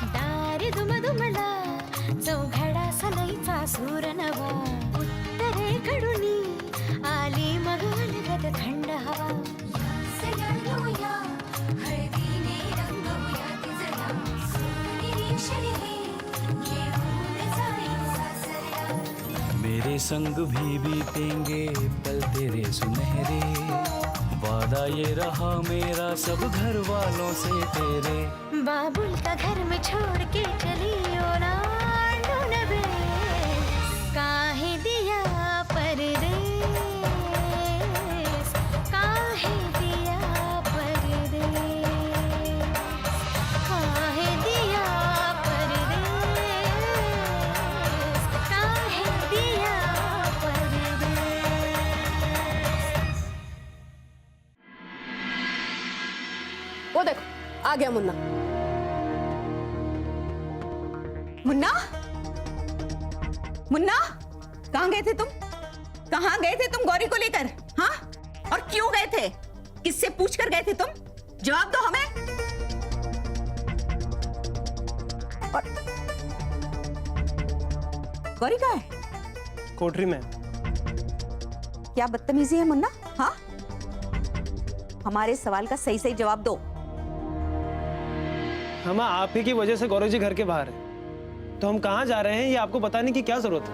दारी दुमदुमला चौघडा सनईचा सूर नवा उत्तरेकडून आली मग अलगद थंड हवा सजणूया हळदीने रंगवूया तिजला निरीक्षण हे घेऊन जाई सासऱ्या मेरे संग भी बीतेंगे पल तेरे सुनहरे वादा ये रहा मेरा सब घर वालों से तेरे बाबुल का घर में छोड़ के चली ओ ना ढूंढबे काहे दिया परदेस काहे दिया परदेस काहे दिया परदेस काहे दिया परदेस। वो देखो आ गया मुन्ना। मुन्ना, मुन्ना, कहाँ गए थे तुम? कहाँ गए थे तुम गौरी को लेकर? हाँ? और क्यों गए थे? किससे पूछ कर गए थे तुम? जवाब दो हमें। और गौरी कहाँ है? कोठरी में। क्या बदतमीजी है मुन्ना? हाँ? हमारे सवाल का सही सही जवाब दो। हम आप ही की वजह से गौरव जी घर के बाहर है, तो हम कहाँ जा रहे हैं ये आपको बताने की क्या जरूरत है?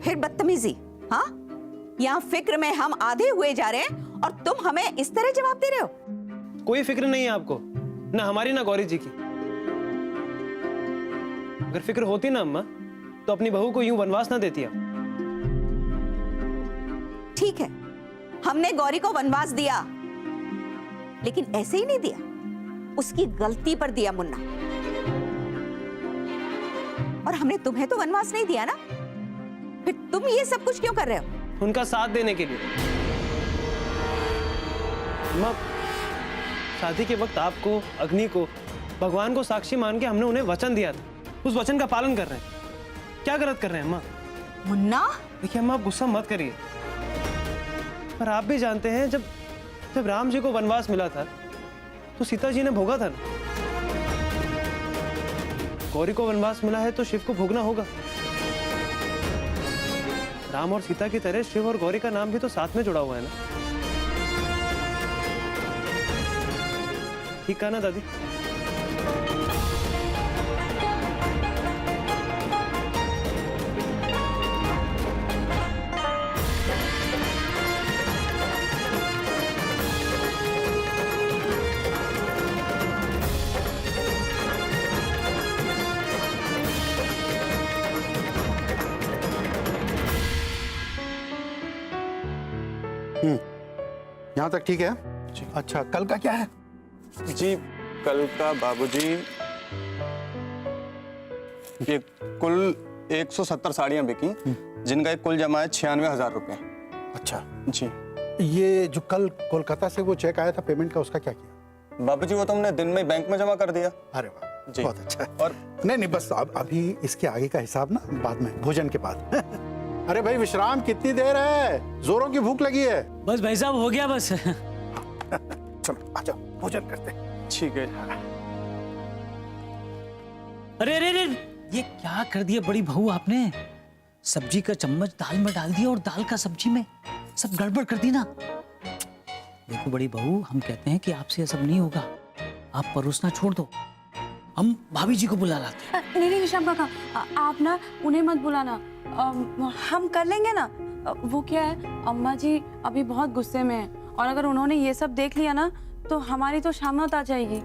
फिर बदतमीजी? हाँ? यहाँ फिक्र में हम आधे हुए जा रहे हैं और तुम हमें इस तरह जवाब दे रहे हो? कोई फिक्र नहीं है आपको, ना हमारी ना गौरी जी की। अगर फिक्र होती ना अम्मा, तो अपनी बहू को यूं वनवास ना देती आप। ठीक है, हमने गौरी को वनवास दिया, लेकिन ऐसे ही नहीं दिया, उसकी गलती पर दिया मुन्ना। और हमने तुम्हें तो वनवास नहीं दिया ना, फिर तुम ये सब कुछ क्यों कर रहे हो? उनका साथ देने के लिए। अम्मा, शादी के वक्त आपको, अग्नि को, भगवान को साक्षी मान के हमने उन्हें वचन दिया था, उस वचन का पालन कर रहे हैं। क्या गलत कर रहे हैं अम्मा? मुन्ना, देखिए अम्मा, आप गुस्सा मत करिए, पर आप भी जानते हैं जब राम जी को वनवास मिला था तो सीता जी ने भोगा था ना। गौरी को वनवास मिला है तो शिव को भोगना होगा। राम और सीता की तरह शिव और गौरी का नाम भी तो साथ में जुड़ा हुआ है ना। ठीक कहा ना दादी? यहाँ तक ठीक है? अच्छा, कल का क्या है? जी कल का बाबूजी ये कुल 170 साड़ियाँ बिकी, जिनका एक कुल जमा है 96,000 रुपये। अच्छा, जी ये जो कल कोलकाता से वो चेक आया था पेमेंट का, उसका क्या किया? बाबूजी वो तो हमने दिन में बैंक में जमा कर दिया। अरे वाह, जी। बहुत अच्छा। और नहीं, बस अभी इसके आगे का हिसाब ना बाद में, भोजन के बाद। अरे भाई विश्राम, कितनी देर है? जोरों की भूख लगी है। बस भाई साहब हो गया बस। चलो आ जाओ, भोजन करते हैं। ठीक है। अरे अरे अरे, ये क्या कर दिया बड़ी बहू आपने? सब्जी का चम्मच दाल में डाल दिया और दाल का सब्जी में, सब गड़बड़ कर दी ना। देखो बड़ी बहू, हम कहते हैं कि आपसे ये सब नहीं होगा, आप परोसना छोड़ दो, हम भाभी जी को बुला लाते हैं। नहीं विशाम काका, आप ना उन्हें मत बुलाना, हम कर लेंगे ना। वो क्या है, अम्मा जी अभी बहुत गुस्से में हैं, और अगर उन्होंने ये सब देख लिया ना तो हमारी तो शामत आ जाएगी।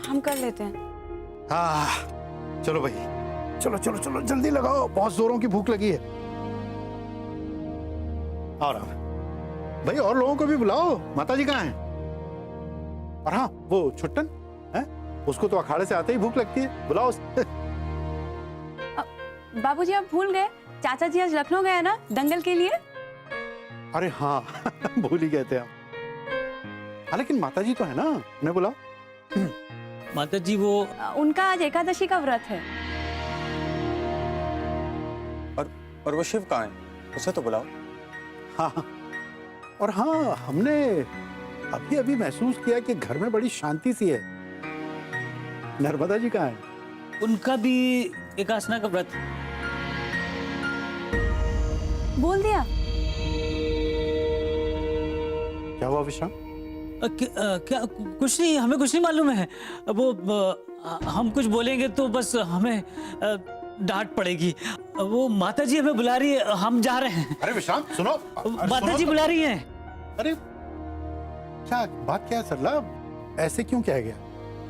हम कर लेते हैं। हाँ चलो भाई, चलो चलो चलो जल्दी लगाओ, बहुत जोरों की भूख लगी है। और भाई और लोगों को भी बुलाओ, माता जी कहाँ हैं? और हाँ, वो छुट्टन है, उसको तो अखाड़े से आते ही भूख लगती है, बुलाओ। बाबूजी आप भूल गए, चाचा जी आज लखनऊ गए ना दंगल के लिए। अरे हाँ, भूल ही गए थे हम। हाँ लेकिन माता जी तो है ना, उन्हें बुलाओ। माता जी वो उनका आज एकादशी का व्रत है। और वो शिव कहाँ है? उसे तो बुलाओ। हाँ और हाँ, हमने अभी अभी महसूस किया कि घर में बड़ी शांति सी है। नर्मदा जी कहाँ है? उनका भी एकासना का व्रत। बोल दिया। क्या हुआ विश्राम? क्या कुछ नहीं, हमें कुछ नहीं मालूम है। वो हम कुछ बोलेंगे तो बस हमें डांट पड़ेगी। वो माता जी हमें बुला रही है, हम जा रहे हैं। अरे विश्राम सुनो, माता जी बुला रही हैं। अरे क्या बात क्या है सरला? ऐसे क्यों कह गया?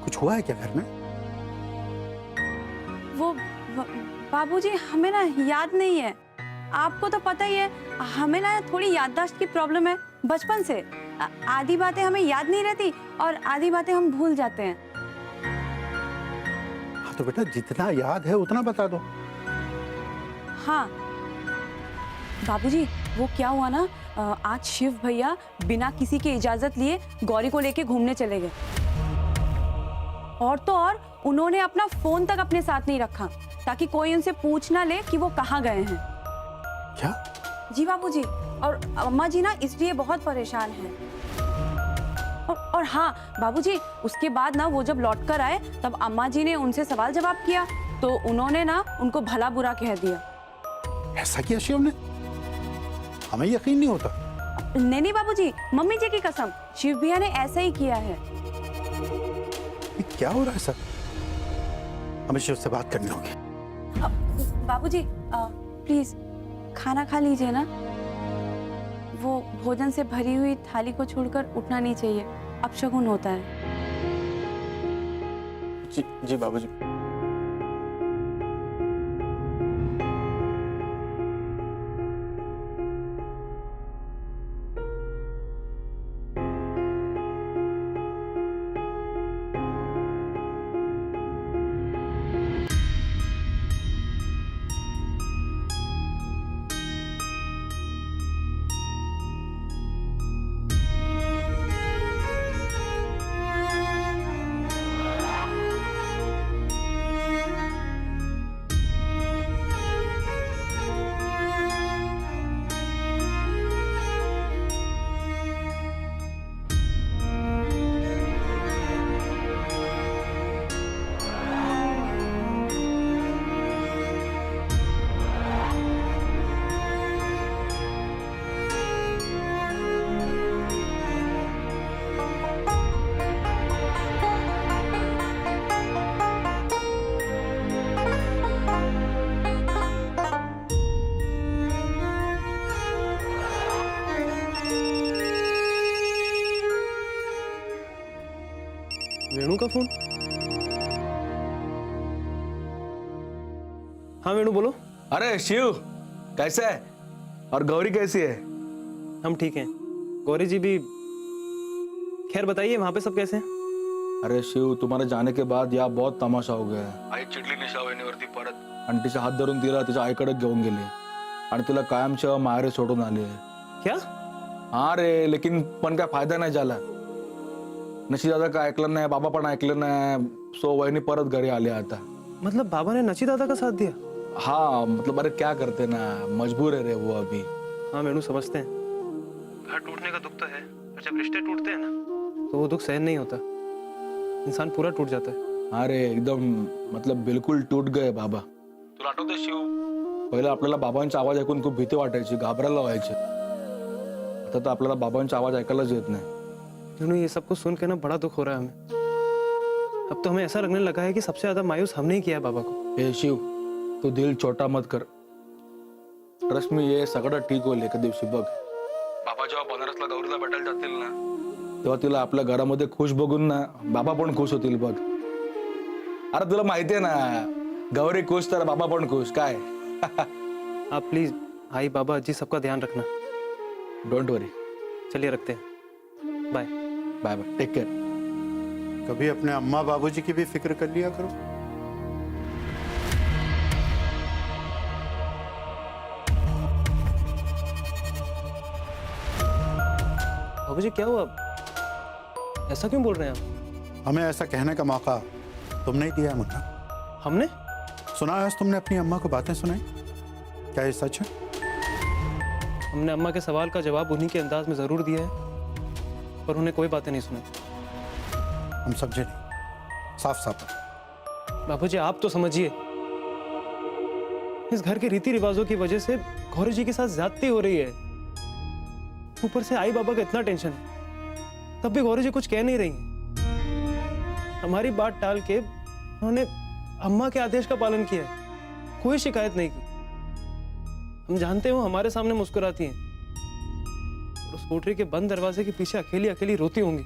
कुछ हुआ है क्या घर में? वो बाबूजी हमें ना याद नहीं है। आपको तो पता ही है, हमें ना थोड़ी याददाश्त की प्रॉब्लम है बचपन से। आधी बातें हमें याद नहीं रहती और आधी बातें हम भूल जाते हैं। हाँ तो बेटा जितना याद है उतना बता दो। हाँ बाबूजी, वो क्या हुआ ना, आज शिव भैया बिना किसी की इजाजत लिए गौरी को लेके घूमने चले गए। और तो और उन्होंने अपना फोन तक अपने साथ नहीं रखा ताकि कोई उनसे पूछ ना ले कि वो कहाँ गए हैं। क्या? जी बाबूजी, और अम्मा जी ना इसलिए बहुत परेशान हैं। और हाँ बाबूजी, उसके बाद ना वो जब लौट कर आए तब अम्मा जी ने उनसे सवाल जवाब किया तो उन्होंने ना उनको भला बुरा कह दिया। ऐसा किया शिव ने? हमें यकीन नहीं होता। नहीं बाबूजी, मम्मी जी की कसम, शिव भैया ने ऐसा ही किया है। ये क्या हो रहा है सर? हमें शिव से बात करनी होगी। बाबूजी प्लीज खाना खा लीजिए ना। वो भोजन से भरी हुई थाली को छोड़कर उठना नहीं चाहिए, अपशगुन होता है। जी जी बाबूजी। वेणु का फोन? हाँ वेणु बोलो। अरे शिव, कैसा है? और गौरी कैसी है? हम ठीक हैं। गौरी जी भी। खैर बताइए वहां पे सब कैसे हैं? अरे शिव, तुम्हारे जाने के बाद या बहुत तमाशा हो गया है। आई चिडली निशा वहिनीवरती परत आणि तिचा हात धरून तिला तिच्या आईकडे घेऊन गेले आणि तिला कायमच्या माहेरी सोडून आले। क्या? हाँ रे, लेकिन पण काय फायदा नाही झाला। नशी दादा का ऐकलं नाही, बाबा पण ऐकलं नाही, सो वहिनी परत घरी आले आता। मतलब बाबा ने नची दादा का साथ दिया? हाँ मतलब अरे क्या करते ना, मजबूर है रे वो अभी। हाँ वेणु समझते हैं, घर टूटने का दुख तो है, पर जब रिश्ते टूटते हैं ना तो वो दुख सहन नहीं होता, इंसान पूरा टूट जाता है। अरे एकदम मतलब बिलकुल टूट गए बाबा। तुला आठवतंय शिव, पहिले आपल्याला बाबांचा आवाज ऐकून खूप भीती वाटायची, घाबरायला व्हायचे। आता तर आपल्याला बाबांचा आवाज ऐकायलाच येत नाही। वेणु ये सब कुछ सुन के ना बड़ा दुख हो रहा है हमें। अब तो हमें ऐसा लगने लगा है कि सबसे ज्यादा मायूस हमने ही किया है बाबा को। हे शिव, तू दिल छोटा मत कर, ट्रस्ट मी, ये सगळं ठीक होईल एका दिवशी बघ। बाबा जेव्हा बनारसला गौरीला भेटायला जातील ना, तेव्हा तिला आपल्या घरामध्ये खुश बघून ना बाबा पण खुश होतील बघ। अरे तुला माहिती आहे ना, गौरी खुश तर बाबा पण खुश, काय? आप प्लीज आई बाबा जी सबका ध्यान रखना। Don't worry. चलिए रखते हैं, bye bye bye, take care. कभी अपने अम्मा बाबूजी की भी फिक्र कर लिया करो। बाबूजी क्या हुआ? ऐसा क्यों बोल रहे हैं आप? हमें ऐसा कहने का मौका तुमने ही दिया मुन्ना। हमने? सुना आज तुमने अपनी अम्मा को बातें सुनाई, क्या ये सच है? हमने अम्मा के सवाल का जवाब उन्हीं के अंदाज में जरूर दिया है, पर उन्हें कोई बातें नहीं सुनाई। हम समझे नहीं, साफ साफ बताओ। बाबूजी आप तो समझिए, इस घर के रीति रिवाजों की वजह से गौरी जी के साथ ज्यादती हो रही है। ऊपर से आई बाबा का इतना टेंशन है, तब भी गौरी जी कुछ कह नहीं रही हैं। हमारी बात टाल के उन्होंने अम्मा के आदेश का पालन किया है, कोई शिकायत नहीं की। हम जानते हो हमारे सामने मुस्कुराती हैं, और उस कोठरी के बंद दरवाजे के पीछे अकेली अकेली रोती होंगी।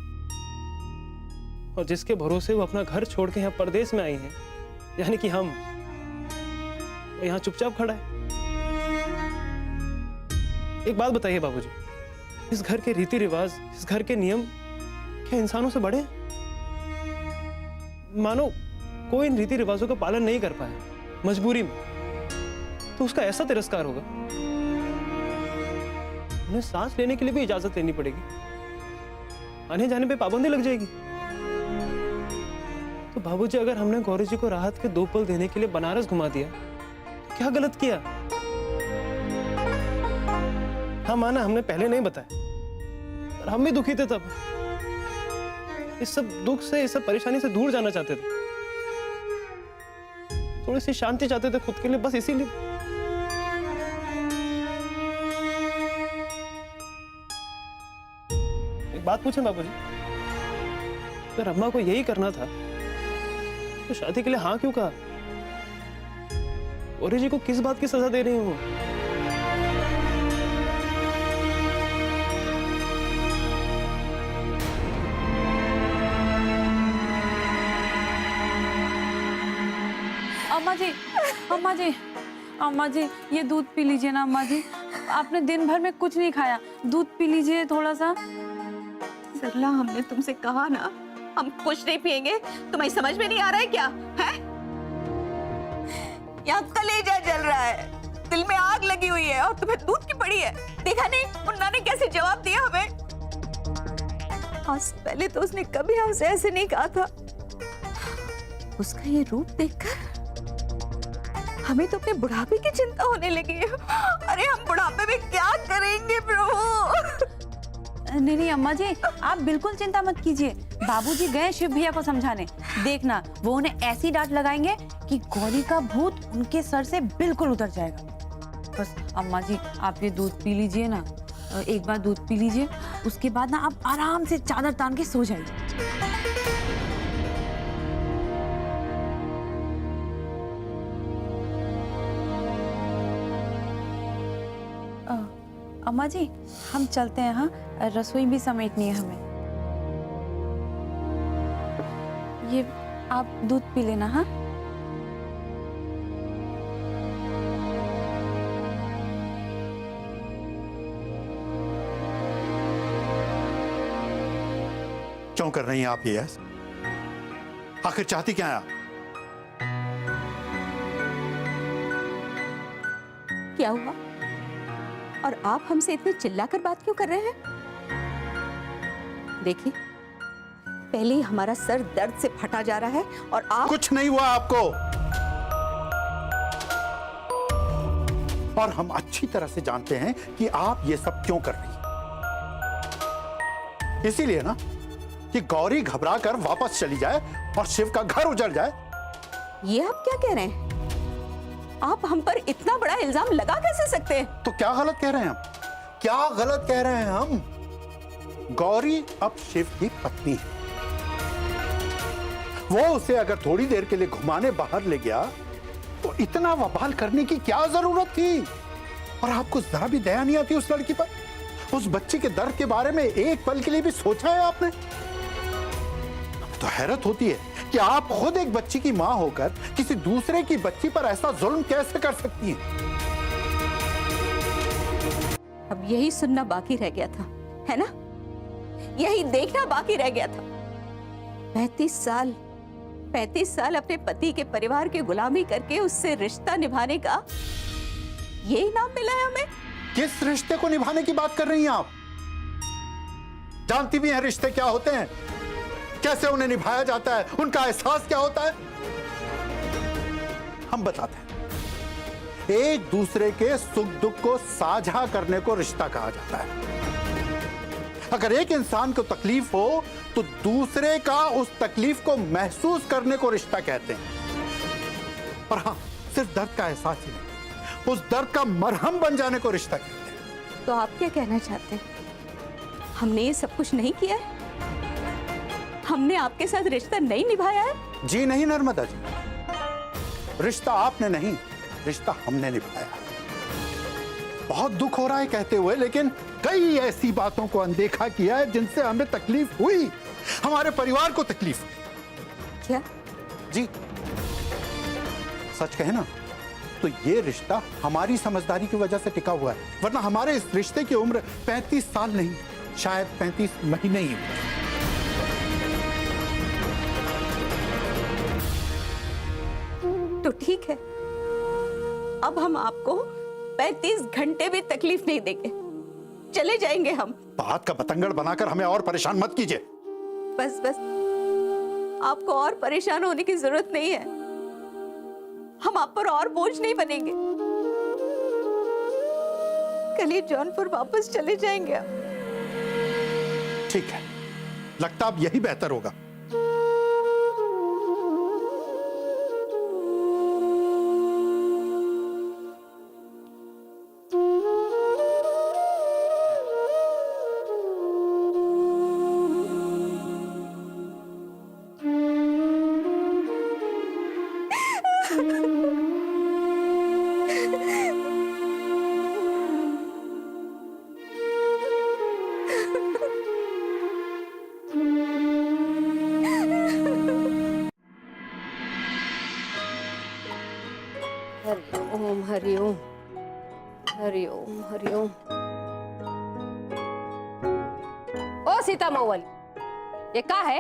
और जिसके भरोसे वो अपना घर छोड़ के यहाँ परदेश में आई हैं, यानी कि हम, वो यहाँ चुपचाप खड़ा है। एक बात बताइए बाबूजी, इस घर के रीति रिवाज, इस घर के नियम क्या इंसानों से बड़े हैं? मानो कोई इन रीति रिवाजों का पालन नहीं कर पाया मजबूरी में, तो उसका ऐसा तिरस्कार होगा। उन्हें सांस लेने के लिए भी इजाजत लेनी पड़ेगी, आने जाने पे पाबंदी लग जाएगी। तो बाबूजी, अगर हमने गौरी जी को राहत के 2 पल देने के लिए बनारस घुमा दिया, तो क्या गलत किया? हाँ माना हमने पहले नहीं बताया, पर हम भी दुखी थे तब। इस सब दुख से, इस सब परेशानी से दूर जाना चाहते थे, थोड़ी सी शांति चाहते थे खुद के लिए, बस इसीलिए। एक बात पूछें बाबूजी, अगर अम्मा को यही करना था तो शादी के लिए हाँ क्यों कहा? गौरी जी को किस बात की सजा दे रही हूँ? अम्मा जी, अम्मा जी, अम्मा जी, ये दूध पी लीजिए ना अम्मा जी। आपने दिन भर में कुछ नहीं खाया, दूध पी लीजिए थोड़ा सा। सरला, हमने तुमसे कहा ना हम कुछ नहीं पिएंगे, तुम्हें समझ में नहीं आ रहा है क्या? है यहाँ कलेजा जल रहा है, दिल में आग लगी हुई है, और तुम्हें दूध की पड़ी है। देखा नहीं मुन्ना ने कैसे जवाब दिया हमें? आज पहले तो उसने कभी हमसे ऐसे नहीं कहा था। उसका ये रूप देखकर हमें तो अपने बुढ़ापे की चिंता होने लगी है। अरे हम बुढ़ापे में क्या करेंगे प्रभु? नहीं नहीं अम्मा जी, आप बिल्कुल चिंता मत कीजिए। बाबूजी गए शिव भैया को समझाने, देखना वो उन्हें ऐसी डांट लगाएंगे कि गौरी का भूत उनके सर से बिल्कुल उतर जाएगा। बस अम्मा जी, आप ये दूध पी लीजिए ना, एक बार दूध पी लीजिए, उसके बाद ना आप आराम से चादर तान के सो जाइए। अम्मा जी, हम चलते हैं। हाँ, रसोई भी समेटनी है हमें। ये आप दूध पी लेना। हाँ, क्यों कर रही हैं आप ये? आखिर चाहती क्या है आप? क्या हुआ? और आप हमसे इतने चिल्लाकर बात क्यों कर रहे हैं? देखिए, पहले ही हमारा सर दर्द से फटा जा रहा है, और आप कुछ नहीं हुआ आपको, और हम अच्छी तरह से जानते हैं कि आप ये सब क्यों कर रही हैं। इसीलिए ना कि गौरी घबरा कर वापस चली जाए और शिव का घर उजड़ जाए। ये आप क्या कह रहे हैं? आप हम पर इतना बड़ा इल्जाम लगा कैसे सकते हैं? तो क्या गलत कह रहे हैं हम? क्या गलत कह रहे हैं हम? गौरी अब शिव की पत्नी है। वो उसे अगर थोड़ी देर के लिए घुमाने बाहर ले गया तो इतना बवाल करने की क्या जरूरत थी? और आपको जरा भी दया नहीं आती उस लड़की पर? उस बच्चे के दर्द के बारे में एक पल के लिए भी सोचा है आपने? तो हैरत होती है कि आप खुद एक बच्ची की मां होकर किसी दूसरे की बच्ची पर ऐसा जुल्म कैसे कर सकती हैं? अब यही सुनना बाकी रह गया था, है ना? यही देखना बाकी रह गया था। 35 साल अपने पति के परिवार की गुलामी करके उससे रिश्ता निभाने का ये इनाम मिला है हमें। किस रिश्ते को निभाने की बात कर रही हैं आप? जानती भी हैं रिश्ते क्या होते हैं, कैसे उन्हें निभाया जाता है, उनका एहसास क्या होता है। हम बताते हैं, एक दूसरे के सुख दुख को साझा करने को रिश्ता कहा जाता है। अगर एक इंसान को तकलीफ हो तो दूसरे का उस तकलीफ को महसूस करने को रिश्ता कहते हैं। और हाँ, सिर्फ दर्द का एहसास ही नहीं, उस दर्द का मरहम बन जाने को रिश्ता कहते हैं। तो आप क्या कहना चाहते हैं? हमने ये सब कुछ नहीं किया है? हमने आपके साथ रिश्ता नहीं निभाया है? जी नहीं नर्मदा जी, रिश्ता आपने नहीं, रिश्ता हमने निभाया। बहुत दुख हो रहा है कहते हुए, लेकिन कई ऐसी बातों को अनदेखा किया है जिनसे हमें तकलीफ हुई, हमारे परिवार को तकलीफ हुई। क्या? जी, सच कहे ना तो ये रिश्ता हमारी समझदारी की वजह से टिका हुआ है, वरना हमारे इस रिश्ते की उम्र 35 साल नहीं, शायद 35 महीने ही। तो ठीक है, अब हम आपको 35 घंटे भी तकलीफ नहीं देंगे, चले जाएंगे हम। बात का बतंगड़ बनाकर हमें और परेशान मत कीजिए। बस बस, आपको और परेशान होने की जरूरत नहीं है, हम आप पर और बोझ नहीं बनेंगे। कल ही जौनपुर वापस चले जाएंगे आप। ठीक है, लगता अब यही बेहतर होगा। हरिओम हरिओम हरिओम हरिओम। ओ सीता मऊवाली, ये का है?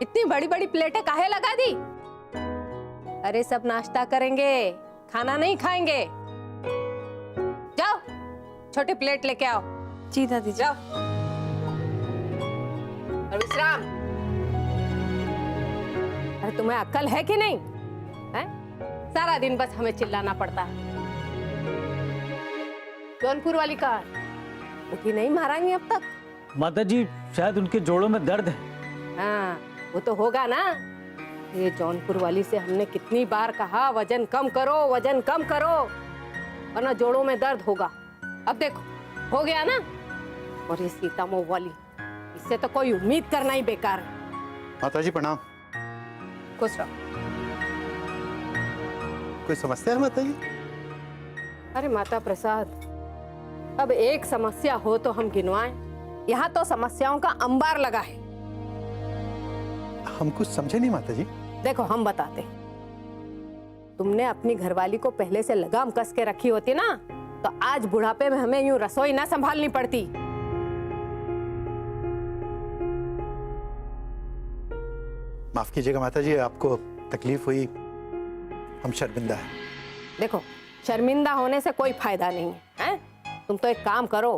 इतनी बड़ी बड़ी प्लेटें काहे लगा दी? अरे सब नाश्ता करेंगे, खाना नहीं खाएंगे। जाओ छोटी प्लेट लेके आओ। जी दादी जी। जाओ और विश्राम। अरे तुम्हें अक्ल है कि नहीं? है? सारा दिन बस हमें चिल्लाना पड़ता है। जौनपुर वाली कहाँ है? उठी नहीं महारानी अब तक? माता जी, शायद उनके जोड़ों में दर्द है। हाँ, वो तो होगा ना। ये जौनपुर वाली से हमने कितनी बार कहा वजन कम करो, वजन कम करो, वरना जोड़ों में दर्द होगा। अब देखो हो गया ना। और ये सीता मऊ वाली, इससे तो कोई उम्मीद करना ही बेकार है। माता जी प्रणाम। खुश रहो। कोई समस्या है माता जी? अरे माता प्रसाद, अब एक समस्या हो तो हम गिनवाएं। यहाँ तो समस्याओं का अंबार लगा है। हम कुछ समझे नहीं माता जी। देखो हम बताते हैं। तुमने अपनी घरवाली को पहले से लगाम कस के रखी होती ना, तो आज बुढ़ापे में हमें यूं रसोई ना संभालनी पड़ती। माफ कीजिएगा माता जी, आपको तकलीफ हुई, हम शर्मिंदा हैं। देखो शर्मिंदा होने से कोई फायदा नहीं है। तुम तो एक काम करो,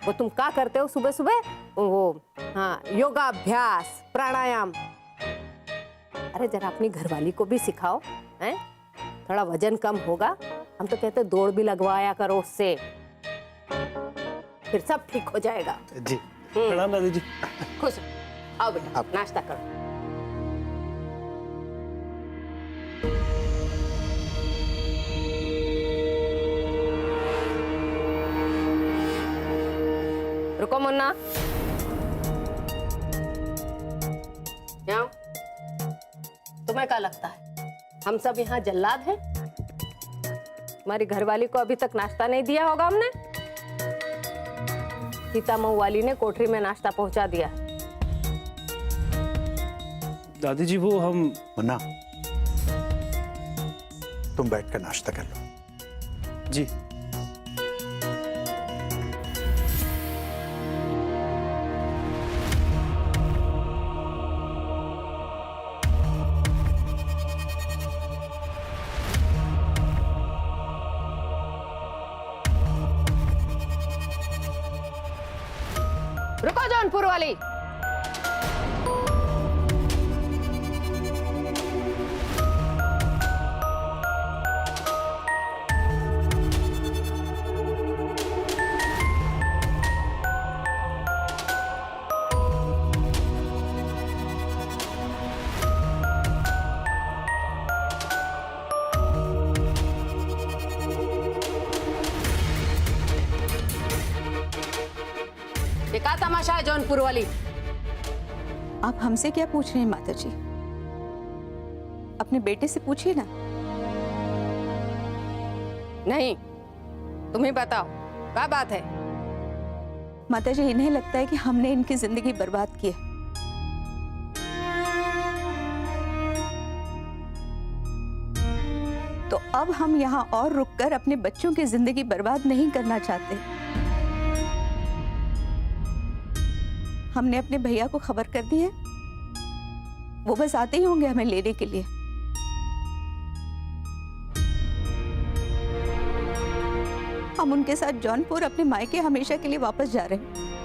वो तुम क्या करते हो सुबह सुबह? वो हाँ, योगाभ्यास, प्राणायाम। अरे जरा अपनी घरवाली को भी सिखाओ, हैं? थोड़ा वजन कम होगा। हम तो कहते दौड़ भी लगवाया करो उससे, फिर सब ठीक हो जाएगा। जी प्रणाम दादी जी। खुश आओ बेटा, नाश्ता करो। रुको मुन्ना, यहाँ तुम्हें क्या लगता है हम सब यहाँ जल्लाद हैं? हमारी घरवाली को अभी तक नाश्ता नहीं दिया होगा हमने। सीता मऊ वाली ने कोठरी में नाश्ता पहुंचा दिया। दादी जी वो हम मुन्ना, तुम बैठकर नाश्ता कर लो। जी। रुको जौनपुर वाली, ये क्या तमाशा है जौनपुर वाली? आप हमसे क्या पूछ रहे हैं माता जी? अपने बेटे से पूछिए ना। नहीं, तुम ही बताओ क्या बात है? माता जी, इन्हें लगता है कि हमने इनकी जिंदगी बर्बाद की है। तो अब हम यहाँ और रुककर अपने बच्चों की जिंदगी बर्बाद नहीं करना चाहते। हमने अपने भैया को खबर कर दी है, वो बस आते ही होंगे हमें लेने के लिए। हम उनके साथ जौनपुर अपने मायके हमेशा के लिए वापस जा रहे हैं।